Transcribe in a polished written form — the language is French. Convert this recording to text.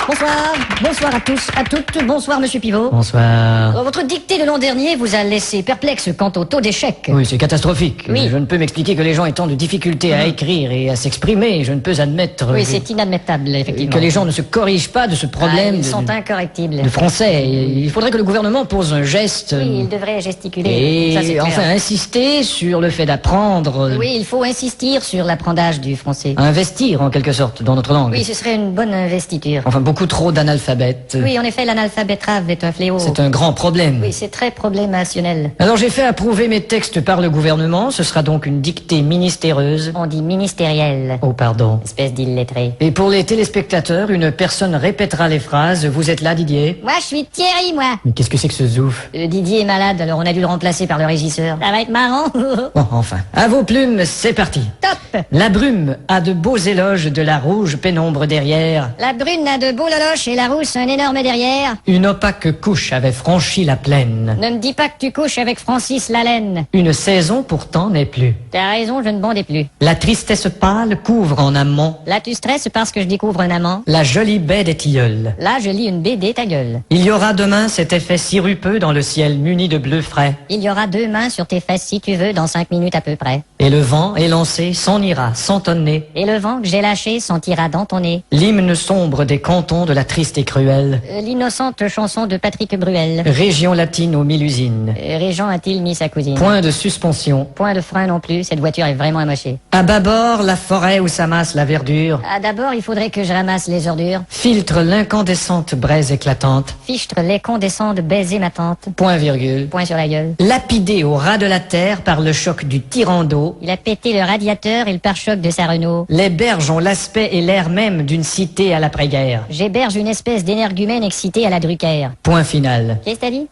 Bonsoir, bonsoir à tous, à toutes, bonsoir Monsieur Pivot. Bonsoir. Votre dictée de l'an dernier vous a laissé perplexe quant au taux d'échec. Oui, c'est catastrophique. Oui. Je ne peux m'expliquer que les gens étant de difficultés à écrire et à s'exprimer. Je ne peux admettre Oui, c'est inadmettable, effectivement. que les gens ne se corrigent pas de ce problème Ils sont de incorrectibles. français. Il faudrait que le gouvernement pose un geste Oui, il devrait gesticuler. Ça, c'est et clair. enfin insister sur le fait d'apprendre, Oui, il faut insister sur l'apprentissage du français. investir en quelque sorte dans notre langue. Oui, ce serait une bonne investiture. Enfin, beaucoup trop d'analphabètes. Oui, en effet, l'analphabétrave est un fléau. C'est un grand problème. Oui, c'est très problémationnel. Alors j'ai fait approuver mes textes par le gouvernement. Ce sera donc une dictée ministéreuse. On dit ministériel. Oh, pardon. Espèce d'illettré. Et pour les téléspectateurs, une personne répétera les phrases. Vous êtes là, Didier? Moi, je suis Thierry, moi. Mais qu'est-ce que c'est que ce zouf? Didier est malade, alors on a dû le remplacer par le régisseur. Ça va être marrant. Bon, enfin. À vos plumes, c'est parti. Top. La brume a de beaux éloges de la rouge pénombre derrière. La brune a de beaux loloches et la rousse un énorme derrière. Une opaque couche avait franchi la plaine. Ne me dis pas que tu couches avec Francis Lalaine. Une saison pourtant n'est plus. T'as raison, je ne bondais plus. La tristesse pâle couvre en amont Là, tu stresses parce que je découvre un amant. la jolie baie des tilleuls. Là, je lis une BD, ta gueule. Il y aura demain cet effet sirupeux dans le ciel muni de bleu frais. Il y aura 2 mains sur tes fesses si tu veux, dans 5 minutes à peu près. Et le vent élancé s'en ira sans tonner. Et le vent que j'ai lâché sentira dans ton nez. L'hymne sombre des cantons de la triste et cruelle L'innocente chanson de Patrick Bruel. région latine aux 1000 usines. Régent a-t-il mis sa cousine? Point de suspension. Point de frein non plus, cette voiture est vraiment amochée. À bâbord, la forêt où s'amasse la verdure Ah, d'abord, il faudrait que je ramasse les ordures. filtre l'incandescente braise éclatante. Fichtre les condescends de baiser ma tante. Point virgule. Point sur la gueule. Lapidé au ras de la terre par le choc du tyran d'eau, Il a pété le radiateur et le pare-choc de sa Renault. les berges ont l'aspect et l'air même d'une cité à l'après-guerre. J'héberge une espèce d'énergumène excité à la Drucker. Point final. Qu'est-ce que t'as dit?